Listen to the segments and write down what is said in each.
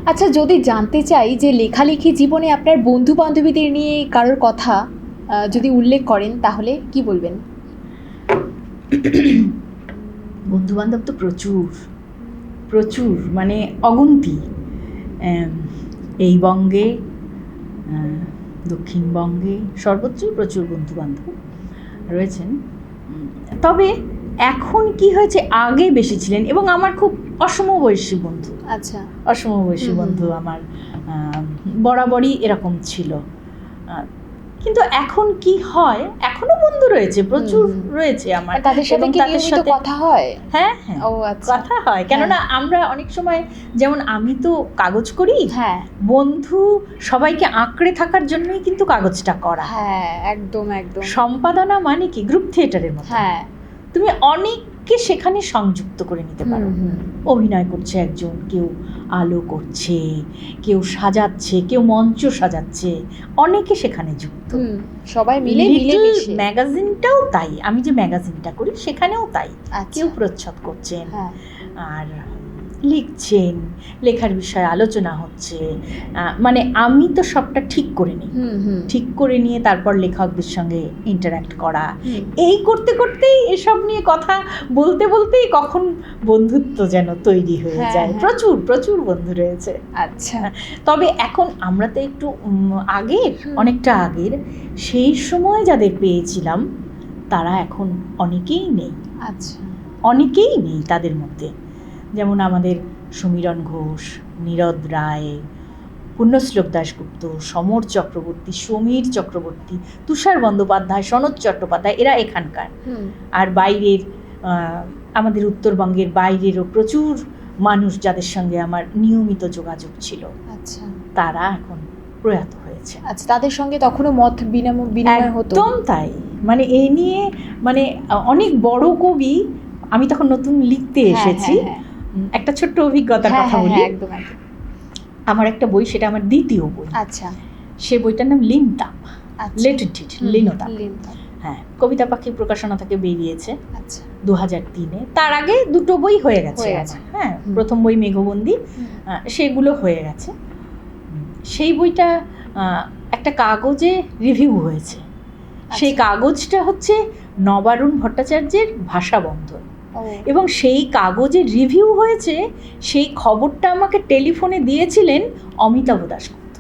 আচ্ছা, যদি জানতে চাই যে লেখালেখি জীবনে আপনার বন্ধু বান্ধবীদের নিয়ে কারোর কথা যদি উল্লেখ করেন তাহলে কি বলবেন? বন্ধু বান্ধব তো প্রচুর প্রচুর, মানে অগুন্তি। এই বঙ্গে, দক্ষিণবঙ্গে সর্বত্র প্রচুর বন্ধু বান্ধব রয়েছেন। তবে এখন কি হয়েছে, আগে বেশি ছিলেন এবং আমার খুব অসমবয়সী বন্ধু। আচ্ছা, অসমবয়সী বন্ধু আমার বরাবরই এরকম ছিল। কিন্তু এখন কি হয়, এখনো বন্ধু রয়েছে, প্রচুর রয়েছে আমার। তাদের সাথে কি নিয়মিত কথা হয়? হ্যাঁ হ্যাঁ, ও আচ্ছা, কথা হয়। কেননা আমরা অনেক সময়, যেমন আমি তো কাগজ করি, হ্যাঁ, বন্ধু সবাইকে আঁকড়ে থাকার জন্যই কিন্তু কাগজটা করা। হ্যাঁ, একদম একদম। সম্পাদনা মানে কি গ্রুপ থিয়েটারের মতো। হ্যাঁ, তুমি অনেককে সেখানে সংযুক্ত করে নিতে পারো। অভিনয় করছে একজন, কেউ আলো করছে, কেউ সাজাচ্ছে, কেউ মঞ্চ সাজাচ্ছে, অনেকে সেখানে যুক্ত। সবাই মিলে মিলেমিশে। ম্যাগাজিনটাও তাই, আমি যে ম্যাগাজিনটা করি সেখানেও তাই। আচ্ছা, কেউ প্রচ্ছদ করছেন, হ্যাঁ, আর লিখছেন, লেখার বিষয়ে আলোচনা হচ্ছে। মানে আমি তো সবটা ঠিক করে নিই, ঠিক করে নিয়ে তারপর লেখকদের সঙ্গে ইন্টারাক্ট করা। এই করতে করতেই, এসব নিয়ে কথা বলতে বলতেই কখন বন্ধুত্ব যেন তৈরি হয়ে যায়। প্রচুর প্রচুর বন্ধু রয়েছে। আচ্ছা, তবে এখন আমরা তো একটু আগের, অনেকটা আগের, সেই সময় যাদের পেয়েছিলাম তারা এখন অনেকেই নেই। আচ্ছা, অনেকেই নেই তাদের মধ্যে। যেমন আমাদের সমীরণ ঘোষ, নীরদ রায়, পুণ্যশ্লোক দাশগুপ্ত, সমর চক্রবর্তী, সমীর চক্রবর্তী, তুষার বন্দ্যোপাধ্যায়, সনৎ চট্টোপাধ্যায়, এরা এখানকার। আর বাইরের, আমাদের উত্তরবঙ্গের বাইরেরও প্রচুর মানুষ যাদের সঙ্গে আমার নিয়মিত যোগাযোগ ছিল। আচ্ছা, তারা এখন প্রয়াত হয়েছে। আচ্ছা, তাদের সঙ্গে তখনও মত বিনিময় হতো? একদম তাই। মানে এই নিয়ে, মানে অনেক বড় কবি, আমি তখন নতুন লিখতে এসেছি। একটা ছোট্ট অভিজ্ঞতার কথা বলি। একদম একদম। আমার একটা বই, সেটা আমার দ্বিতীয় বই। আচ্ছা, সে বইটার নাম লিনতাপ, লেটেন্টিড লিনোতাপ। হ্যাঁ, কবিতা পাখি প্রকাশনা থেকে বেরিয়েছে 2003-এ। তার আগে দুটো বই হয়ে গেছে। হ্যাঁ, প্রথম বই মেঘবন্দি, সেগুলো হয়ে গেছে। সেই বইটা একটা কাগজে রিভিউ হয়েছে। সেই কাগজটা হচ্ছে নবারুণ ভট্টাচার্যের ভাষাবন্ধন, এবং সেই কাগজের রিভিউ হয়েছে। সেই খবরটা আমাকে টেলিফোনে দিয়েছিলেন অমিতাভ দাশগুপ্ত,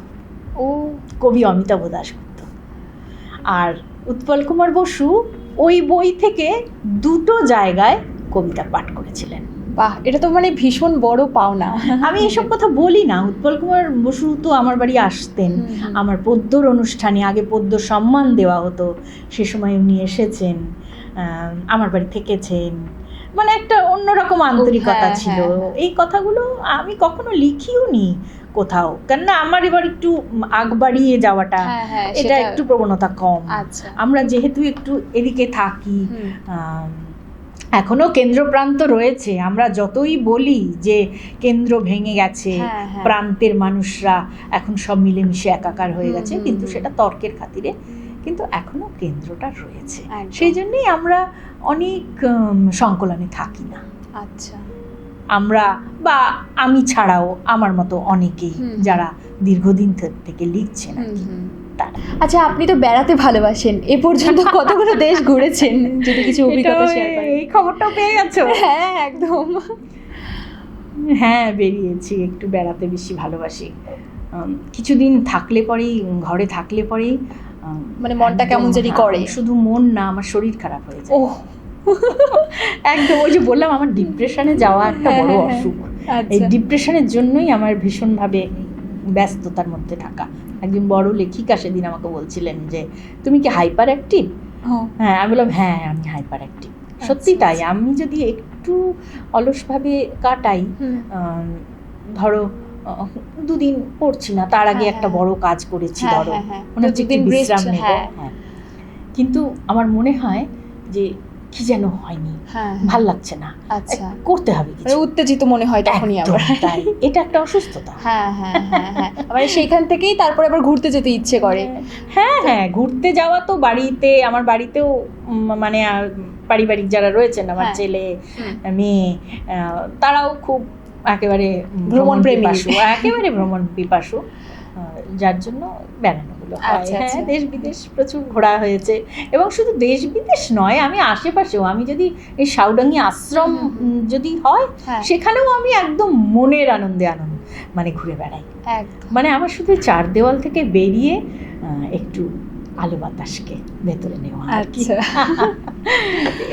কবি অমিতাভ দাশগুপ্ত। আর উৎপল কুমার বসু ওই বই থেকে দুটো জায়গায় কবিতা পাঠ করেছিলেন। বাহ, এটা তো মানে ভীষণ বড় পাওনা। আমি এসব কথা বলি না। উৎপল কুমার বসু তো আমার বাড়ি আসতেন আমার পদ্যর অনুষ্ঠানে। আগে পদ্য সম্মান দেওয়া হতো, সে সময় উনি এসেছেন, আমার বাড়ি থেকেছেন। মানে একটা অন্যরকম আন্তরিকতা ছিল। এই কথাগুলো আমি কখনো লিখিও নি কোথাও, কেননা আমার এবার একটু আগ বাড়িয়ে যাওয়াটা, এটা একটু প্রবণতা কম। আমরা যেহেতু একটু এদিকে থাকি, এখনো কেন্দ্র প্রান্ত রয়েছে। আমরা যতই বলি যে কেন্দ্র ভেঙে গেছে, প্রান্তের মানুষরা এখন সব মিলেমিশে একাকার হয়ে গেছে, কিন্তু সেটা তর্কের খাতিরে, কিন্তু এখনো কেন্দ্রটা রয়েছে। সেই জন্যই আমরা অনেক সংকলনে থাকি না। আচ্ছা, আমরা বা আমি ছাড়াও আমার মতো অনেকেই যারা দীর্ঘদিন থেকে লিখছেন আর কি। আচ্ছা, আপনি তো বেড়াতে ভালোবাসেন, এ পর্যন্ত কতগুলো দেশ ঘুরেছেন, যদি কিছু অভিজ্ঞতা শেয়ার করেন। এই খবরটাও পেয়ে গেছো? হ্যাঁ, একদম। হ্যাঁ, বেরিয়েছি। একটু বেড়াতে বেশি ভালোবাসি। কিছুদিন থাকলে পরেই, ঘরে থাকলে পরেই মানে মনটা কেমন জানি করে। শুধু মন না, আমার শরীর খারাপ হয়ে যায়। একদম। ওই যে বললাম, আমার ডিপ্রেশনে যাওয়া একটা বড় অসুখ। এই ডিপ্রেশনের জন্যই আমার ভীষণভাবে ব্যস্ততার মধ্যে থাকা। একজন বড় লেখিকা সেদিন আমাকে বলছিলেন যে, তুমি কি হাইপার অ্যাক্টিভ? হ্যাঁ, আমি বললাম হ্যাঁ, আমি হাইপার অ্যাক্টিভ। সত্যি তাই। আমি যদি একটু অলসভাবে কাটাই, ধরো দুদিন পড়ছি না, তার আগে একটা বড় কাজ করেছি, ধরো মনে হচ্ছে একটু বিশ্রাম নেব, কিন্তু আমার মনে হয় যে কি যেন হয়নি, ভাল লাগছে না, করতে হবে কিছু, উত্তেজিত মনে হয় তখনই। আবার এটা একটা অসুস্থতা। মানে সেইখান থেকেই তারপরে আবার ঘুরতে যেতে ইচ্ছে করে। হ্যাঁ, ঘুরতে যাওয়া তো বাড়িতে, আমার বাড়িতেও মানে পারিবারিক যারা রয়েছেন, আমার ছেলে মেয়ে, তারাও খুব একেবারে ভ্রমণ প্রেমী। পিপাসু, একেবারে ভ্রমণ পিপাসু, যার জন্য বেড়ানোগুলো হয়। আচ্ছা, আচ্ছা। হ্যাঁ, দেশ বিদেশ প্রচুর ঘোরা হয়েছে, এবং শুধু দেশ বিদেশ নয়, আমি আশেপাশেও, আমি যদি এই সাউডাঙ্গি আশ্রম যদি হয়, হ্যাঁ, সেখানেও আমি একদম মনের আনন্দে মানে ঘুরে বেড়াই। একদম। মানে আমার শুধু চার দেওয়াল থেকে বেরিয়ে একটু আলো বাতাসকে ভেতরে নেওয়া আর কি। আচ্ছা।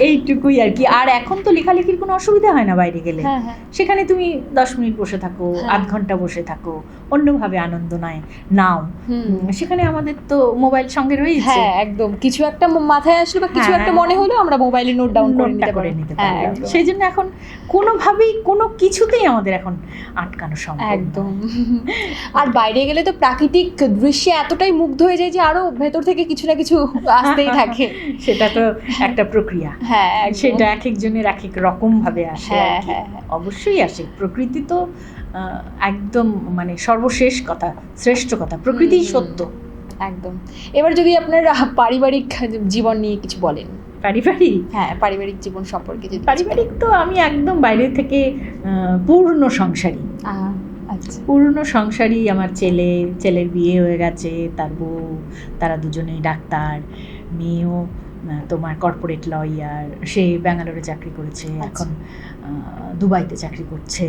এইটুকুই আর কি। আর এখন তো লেখালেখির কোনো অসুবিধা হয় না বাইরে গেলে। হ্যাঁ, হ্যাঁ। সেখানে তুমি 10 মিনিট বসে থাকো, হ্যাঁ। আধ ঘন্টা বসে থাকো, অন্যভাবে আনন্দ নাও। সেখানে আমাদের তো মোবাইল সঙ্গে রয়েছে। হ্যাঁ, একদম। কিছু একটা মাথায় আসলো বা কিছু হ্যাঁ, একটা মনে হলো, আমরা মোবাইলে নোট ডাউন করে নিতে পারি। হ্যাঁ, একদম। সেই জন্য এখন কোনোভাবেই কোনো কিছুতেই আমাদের এখন আটকানো সম্ভব নয়। একদম। আর বাইরে গেলে তো প্রাকৃতিক দৃশ্যে এতটাই মুগ্ধ হয়ে যায় যে আরো ভেতর থেকে কিছু না কিছু আসতেই থাকে। সেটা তো একটা প্রক্রিয়া। হ্যাঁ, একদম। সেটা এক একজনের এক এক রকম ভাবে আসে। হ্যাঁ, আর কি। হ্যাঁ, হ্যাঁ। অবশ্যই আসে। প্রকৃতি তো একদম মানে সর্বশেষ কথা, শ্রেষ্ঠ কথা, প্রকৃতি সত্য। একদম। এবার যদি আপনার পারিবারিক জীবন নিয়ে কিছু বলেন। পারিবারিক, হ্যাঁ, পারিবারিক জীবন সম্পর্কে যদি পারিবারিক তো আমি একদম বাইরে থেকে পূর্ণ সংসারী। আচ্ছা। পূর্ণ সংসারী। আমার ছেলের বিয়ে হয়ে গেছে, তার বউ, তারা দুজনেই ডাক্তার। মেয়েও তোমার কর্পোরেট লয়ার, সে ব্যাঙ্গালোরে চাকরি করেছে, এখন দুবাইতে চাকরি করছে।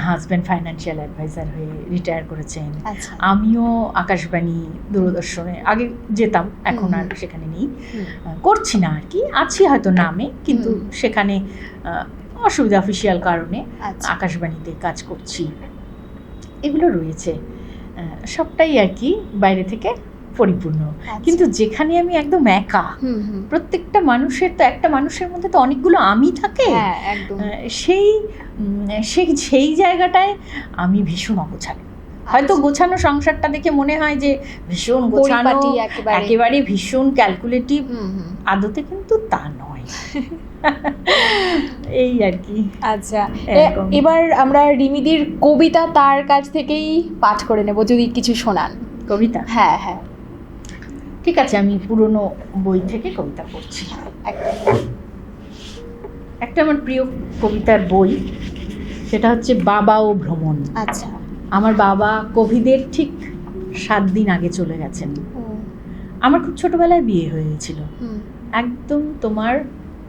হাজব্যান্ড ফাইন্যান্সিয়াল অ্যাডভাইজার হয়ে রিটায়ার করেছেন। আচ্ছা। আমিও আকাশবাণী, দূরদর্শনে আগে যেতাম, এখন আর সেখানে নেই, করছি না আর কি, আছি হয়তো নামে, কিন্তু সেখানে অসুবিধা, অফিসিয়াল কারণে আকাশবাণীতে কাজ করছি। এগুলো রয়েছে, সবটাই আর কি বাইরে থেকে পরিপূর্ণ। কিন্তু যেখানে আমি একদম একা, প্রত্যেকটা মানুষের তো, একটা মানুষের মধ্যে তো অনেকগুলো আমি থাকে, সেই জায়গাটায় আমি ভীষণ অগোছালো। হয়তো গোছানো সংসারটা দেখে মনে হয় যে ভীষণ গোছানো, একেবারে ভীষণ ক্যালকুলেটিভ, আদতে কিন্তু তা নয়। এই আর কি। আচ্ছা, এবার আমরা রিমিদির কবিতা তার কাছ থেকেই পাঠ করে নেব, যদি কিছু শোনান। কবিতা? হ্যাঁ, হ্যাঁ, ঠিক আছে। আমি পুরনো বই থেকে কবিতা পড়ছি। একটা আমার প্রিয় কবিতার বই, সেটা হচ্ছে বাবা ও ভ্রমণ। আচ্ছা। আমার বাবা কোভিডের ঠিক 7 দিন আগে চলে গেছেন। আমার খুব ছোটবেলায় বিয়ে হয়ে গেছিল, একদম তোমার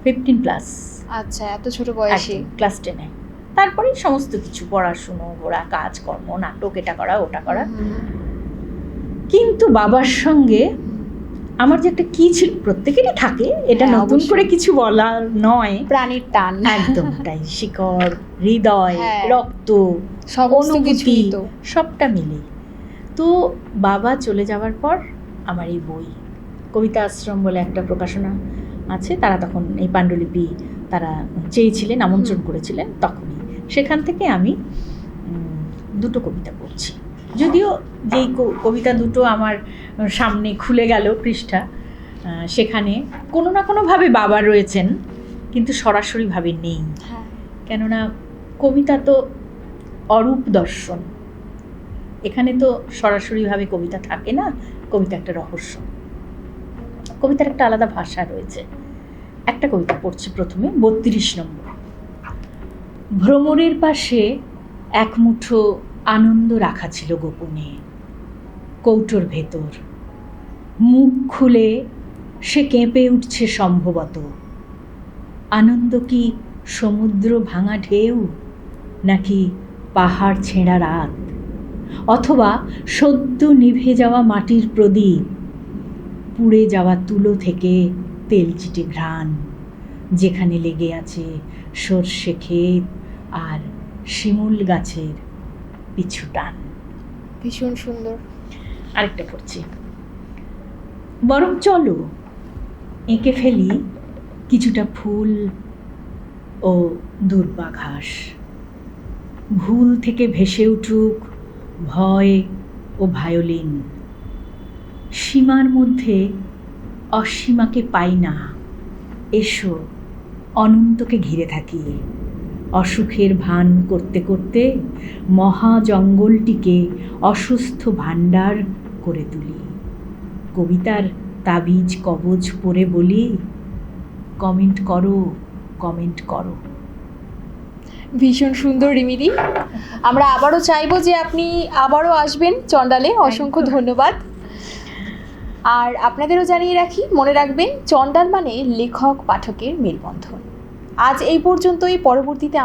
15+। আচ্ছা, এত ছোট বয়সে? ক্লাস 10-এ। তারপরে সমস্ত কিছু, পড়াশুনো, ঘোরা, কাজকর্ম, নাটক, এটা করা ওটা করা। কিন্তু বাবার সঙ্গে আমার যে একটা কি ছিল, প্রত্যেকেরই থাকে, এটা নতুন করে কিছু বলা নয়, প্রাণীর টান, একদম তাই। শিকড়, হৃদয়, রক্ত, অনুভূতি সবটা মিলে। তো বাবা চলে যাওয়ার পর আমার এই বই, কবিতা আশ্রম বলে একটা প্রকাশনা আছে, তারা তখন এই পাণ্ডুলিপি তারা চেয়েছিলেন, আমন্ত্রণ করেছিলেন, তখনই সেখান থেকে আমি 2টো কবিতা পড়ছি। যদিও যেই কবিতা দুটো আমার সামনে খুলে গেল পৃষ্ঠা, সেখানে কোনো না কোনোভাবে বাবা রয়েছেন, কিন্তু সরাসরিভাবে নেই। কেননা কবিতা তো অরূপ দর্শন, এখানে তো সরাসরিভাবে কবিতা থাকে না, কবিতা একটা রহস্য, কবিতার একটা আলাদা ভাষা রয়েছে। একটা কবিতা পড়ছি প্রথমে, 32 নম্বর। ভ্রমরের পাশে এক মুঠো আনন্দ রাখা ছিল গোপনে, কৌটোর ভেতর। মুখ খুলে সে কেঁপে উঠছে সম্ভবত। আনন্দ কি সমুদ্র ভাঙা ঢেউ, নাকি পাহাড় ছেঁড়া রাত, অথবা সদ্য নিভে যাওয়া মাটির প্রদীপ, পুড়ে যাওয়া তুলো থেকে তেলচিটে ঘ্রাণ, যেখানে লেগে আছে সর্ষে ক্ষেত আর শিমুল গাছের পিছু টান। ভীষণ সুন্দর। আরেকটা পড়ছি। বরং চলো এঁকে ফেলি কিছুটা ফুল ও দুর্বাঘাস, ভুল থেকে ভেসে উঠুক ভয় ও ভায়োলিন। সীমার মধ্যে অসীমাকে পাই না, এসো অনন্তকে ঘিরে থাকি। অসুখের ভান করতে করতে মহা জঙ্গলটিকে অসুস্থ ভাণ্ডার করে তুলি। কবিতার তাবিজ কবজ পড়ে বলি, কমেন্ট করো, কমেন্ট করো। ভীষণ সুন্দর রিমিদি। আমরা আবারও চাইবো যে আপনি আবারও আসবেন চণ্ডালে। অসংখ্য ধন্যবাদ। আর আপনাদেরও জানিয়ে রাখি, মনে রাখবেন চণ্ডাল মানে লেখক পাঠকের মেলবন্ধন। আজ এই পর্যন্তই। পরবর্তীতে